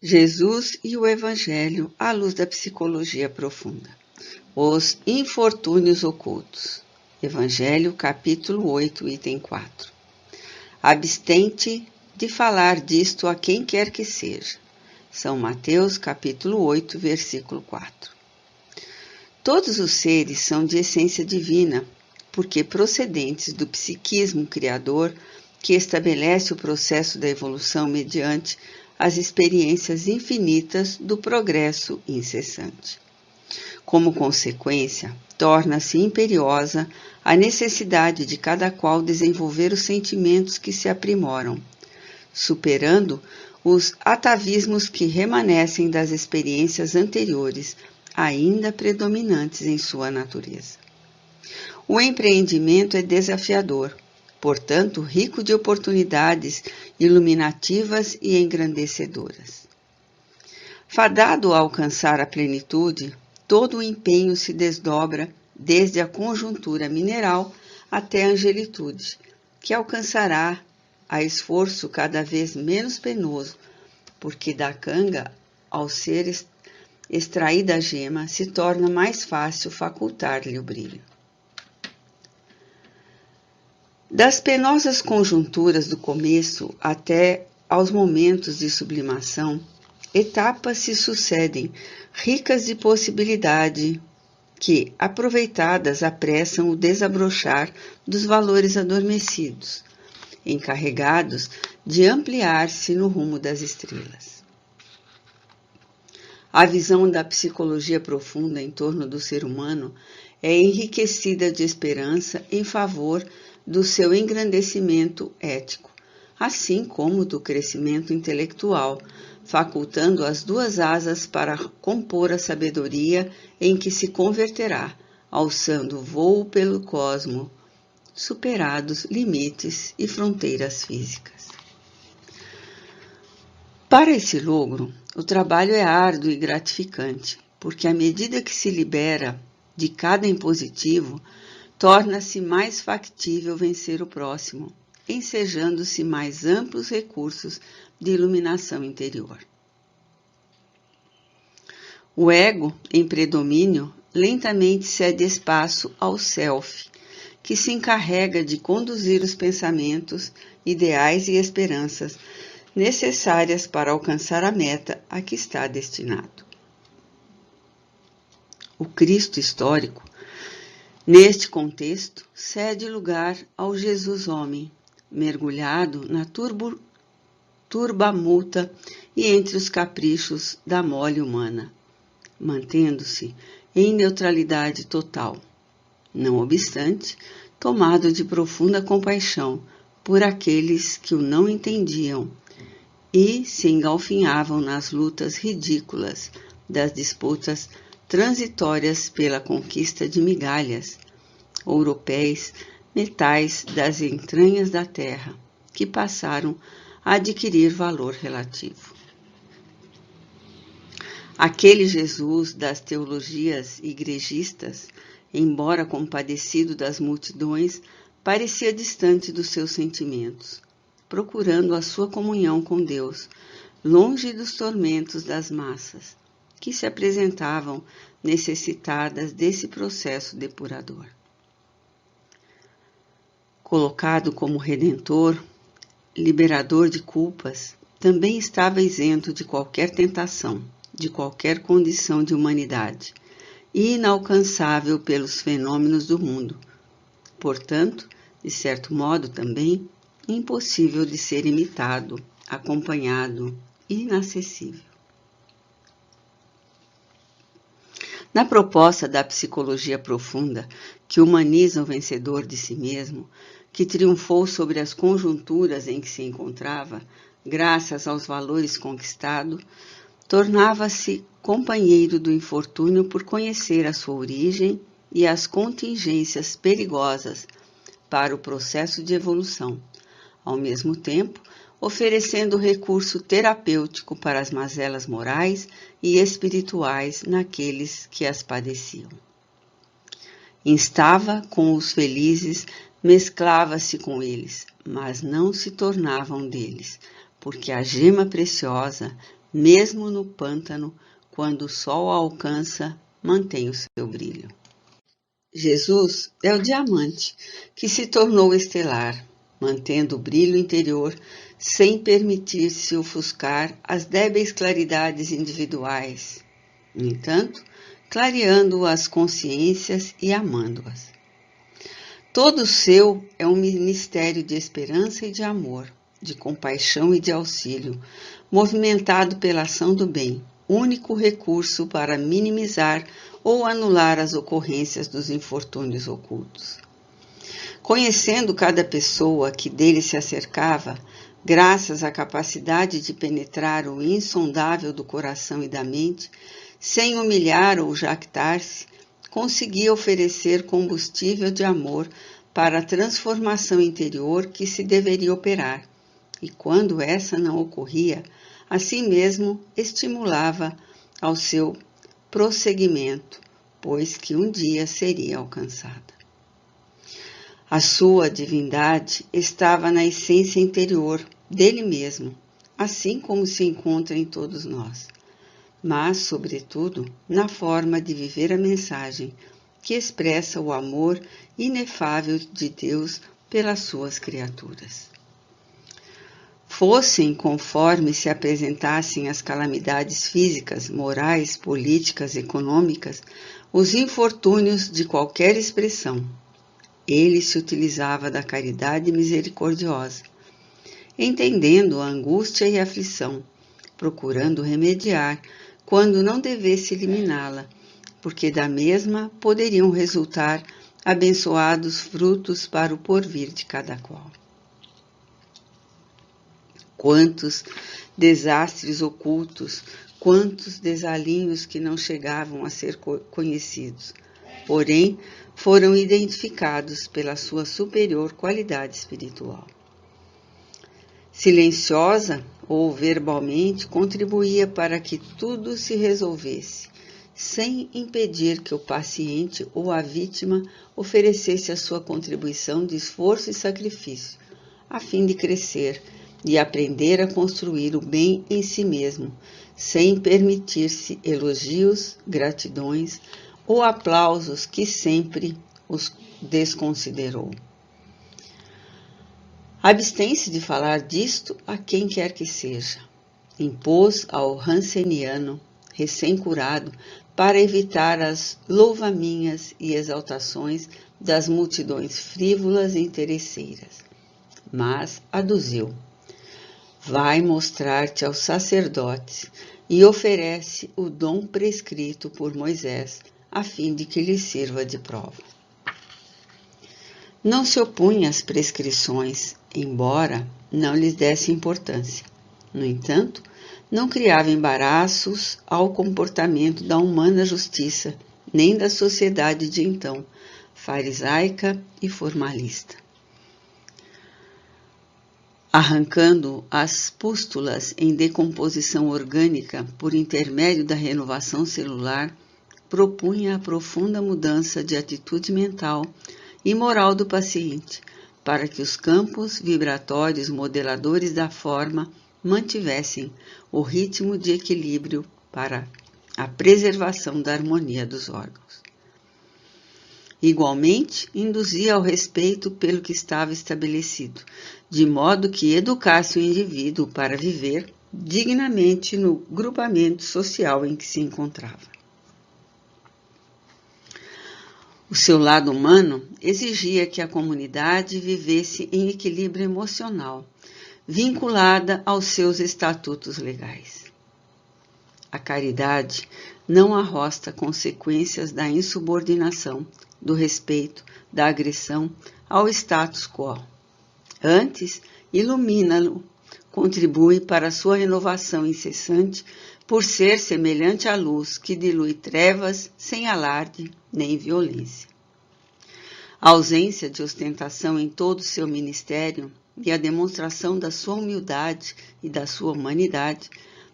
Jesus e o Evangelho à luz da psicologia profunda. Os infortúnios ocultos. Evangelho, capítulo 8, item 4. Abstente de falar disto a quem quer que seja. São Mateus, capítulo 8, versículo 4. Todos os seres são de essência divina, porque procedentes do psiquismo criador que estabelece o processo da evolução mediante as experiências infinitas do progresso incessante. Como consequência, torna-se imperiosa a necessidade de cada qual desenvolver os sentimentos que se aprimoram, superando os atavismos que remanescem das experiências anteriores, ainda predominantes em sua natureza. O empreendimento é desafiador, portanto, rico de oportunidades iluminativas e engrandecedoras. Fadado a alcançar a plenitude, todo o empenho se desdobra desde a conjuntura mineral até a angelitude, que alcançará a esforço cada vez menos penoso, porque da canga, ao ser extraída a gema, se torna mais fácil facultar-lhe o brilho. Das penosas conjunturas do começo até aos momentos de sublimação, etapas se sucedem, ricas de possibilidade, que, aproveitadas, apressam o desabrochar dos valores adormecidos, encarregados de ampliar-se no rumo das estrelas. A visão da psicologia profunda em torno do ser humano é enriquecida de esperança em favor do seu engrandecimento ético, assim como do crescimento intelectual, facultando as duas asas para compor a sabedoria em que se converterá, alçando voo pelo cosmo, superados limites e fronteiras físicas. Para esse logro, o trabalho é árduo e gratificante, porque à medida que se libera de cada impositivo, torna-se mais factível vencer o próximo, ensejando-se mais amplos recursos de iluminação interior. O ego, em predomínio, lentamente cede espaço ao self, que se encarrega de conduzir os pensamentos, ideais e esperanças necessárias para alcançar a meta a que está destinado. O Cristo histórico, neste contexto, cede lugar ao Jesus homem, mergulhado na turbamulta e entre os caprichos da mole humana, mantendo-se em neutralidade total, não obstante, tomado de profunda compaixão por aqueles que o não entendiam e se engalfinhavam nas lutas ridículas das disputas transitórias pela conquista de migalhas, ouropéis, metais das entranhas da terra, que passaram a adquirir valor relativo. Aquele Jesus das teologias igrejistas, embora compadecido das multidões, parecia distante dos seus sentimentos, procurando a sua comunhão com Deus, longe dos tormentos das massas, que se apresentavam necessitadas desse processo depurador. Colocado como redentor, liberador de culpas, também estava isento de qualquer tentação, de qualquer condição de humanidade, e inalcançável pelos fenômenos do mundo. Portanto, de certo modo também, impossível de ser imitado, acompanhado, inacessível. Na proposta da psicologia profunda, que humaniza o vencedor de si mesmo, que triunfou sobre as conjunturas em que se encontrava, graças aos valores conquistados, tornava-se companheiro do infortúnio por conhecer a sua origem e as contingências perigosas para o processo de evolução, ao mesmo tempo oferecendo recurso terapêutico para as mazelas morais e espirituais naqueles que as padeciam. Instava com os felizes, mesclava-se com eles, mas não se tornavam deles, porque a gema preciosa, Mesmo no pântano, quando o sol a alcança, mantém o seu brilho. Jesus é o diamante que se tornou estelar, mantendo o brilho interior sem permitir-se ofuscar as débeis claridades individuais. No entanto, clareando as consciências e amando-as. Todo seu é um ministério de esperança e de amor, de compaixão e de auxílio, movimentado pela ação do bem, único recurso para minimizar ou anular as ocorrências dos infortúnios ocultos. Conhecendo cada pessoa que dele se acercava, graças à capacidade de penetrar o insondável do coração e da mente, sem humilhar ou jactar-se, conseguia oferecer combustível de amor para a transformação interior que se deveria operar, e quando essa não ocorria, assim mesmo estimulava ao seu prosseguimento, pois que um dia seria alcançada. A sua divindade estava na essência interior dele mesmo, assim como se encontra em todos nós, mas, sobretudo, na forma de viver a mensagem que expressa o amor inefável de Deus pelas suas criaturas. Fossem conforme se apresentassem as calamidades físicas, morais, políticas, econômicas, os infortúnios de qualquer expressão, ele se utilizava da caridade misericordiosa, entendendo a angústia e a aflição, procurando remediar quando não devesse eliminá-la, porque da mesma poderiam resultar abençoados frutos para o porvir de cada qual. Quantos desastres ocultos, quantos desalinhos que não chegavam a ser conhecidos, porém foram identificados pela sua superior qualidade espiritual. Silenciosa ou verbalmente, contribuía para que tudo se resolvesse, sem impedir que o paciente ou a vítima oferecesse a sua contribuição de esforço e sacrifício, a fim de crescer e aprender a construir o bem em si mesmo, sem permitir-se elogios, gratidões ou aplausos que sempre os desconsiderou. Abstém-se de falar disto a quem quer que seja. Impôs ao Hanseniano, recém-curado, para evitar as louvaminhas e exaltações das multidões frívolas e interesseiras. Mas aduziu: vai mostrar-te aos sacerdotes e oferece o dom prescrito por Moisés, a fim de que lhe sirva de prova. Não se opunha às prescrições, embora não lhes desse importância. No entanto, não criava embaraços ao comportamento da humana justiça, nem da sociedade de então, farisaica e formalista. Arrancando as pústulas em decomposição orgânica por intermédio da renovação celular, propunha a profunda mudança de atitude mental e moral do paciente, para que os campos vibratórios modeladores da forma mantivessem o ritmo de equilíbrio para a preservação da harmonia dos órgãos. Igualmente, induzia ao respeito pelo que estava estabelecido, de modo que educasse o indivíduo para viver dignamente no grupamento social em que se encontrava. O seu lado humano exigia que a comunidade vivesse em equilíbrio emocional, vinculada aos seus estatutos legais. A caridade não arrosta consequências da insubordinação, do respeito, da agressão ao status quo. Antes, ilumina-lo, contribui para a sua renovação incessante por ser semelhante à luz que dilui trevas sem alarde nem violência. A ausência de ostentação em todo o seu ministério e a demonstração da sua humildade e da sua humanidade,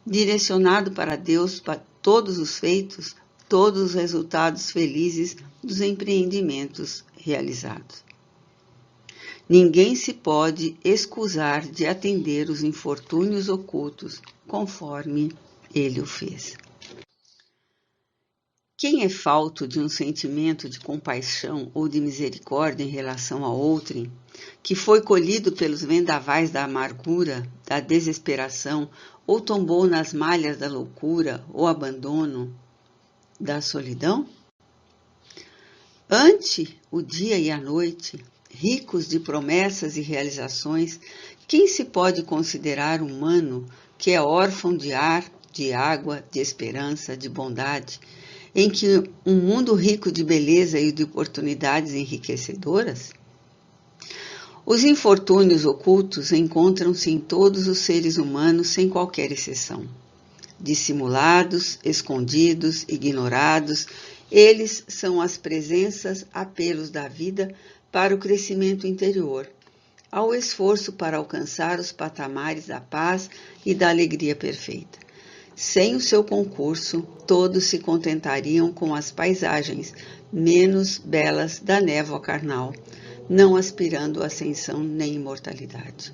direcionado para Deus para todos os feitos, todos os resultados felizes dos empreendimentos realizados. ninguém se pode escusar de atender os infortúnios ocultos, conforme ele o fez. Quem é falto de um sentimento de compaixão ou de misericórdia em relação a outrem, que foi colhido pelos vendavais da amargura, da desesperação, ou tombou nas malhas da loucura ou abandono, da solidão? Ante o dia e a noite, ricos de promessas e realizações, quem se pode considerar humano que é órfão de ar, de água, de esperança, de bondade, em que um mundo rico de beleza e de oportunidades enriquecedoras? Os infortúnios ocultos encontram-se em todos os seres humanos sem qualquer exceção. Dissimulados, escondidos, ignorados, eles são as presenças, apelos da vida para o crescimento interior, ao esforço para alcançar os patamares da paz e da alegria perfeita. Sem o seu concurso, todos se contentariam com as paisagens menos belas da névoa carnal, não aspirando à ascensão nem imortalidade.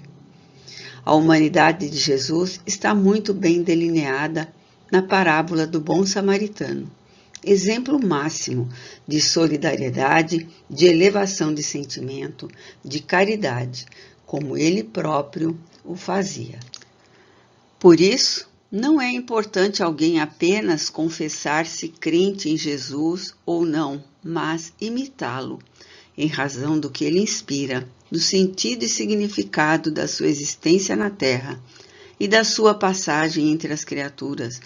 A humanidade de Jesus está muito bem delineada na parábola do bom samaritano, exemplo máximo de solidariedade, de elevação de sentimento, de caridade, como ele próprio o fazia. Por isso, não é importante alguém apenas confessar-se crente em Jesus ou não, mas imitá-lo, em razão do que ele inspira, do sentido e significado da sua existência na Terra e da sua passagem entre as criaturas,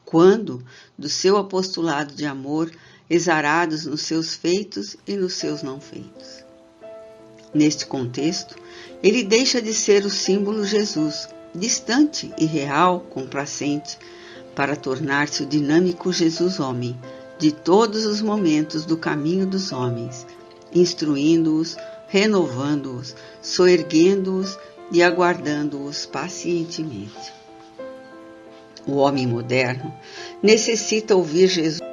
quando, do seu apostolado de amor, exarados nos seus feitos e nos seus não feitos. Neste contexto, ele deixa de ser o símbolo Jesus, distante, irreal, complacente, para tornar-se o dinâmico Jesus homem, de todos os momentos do caminho dos homens, instruindo-os, renovando-os, soerguendo-os e aguardando-os pacientemente. O homem moderno necessita ouvir Jesus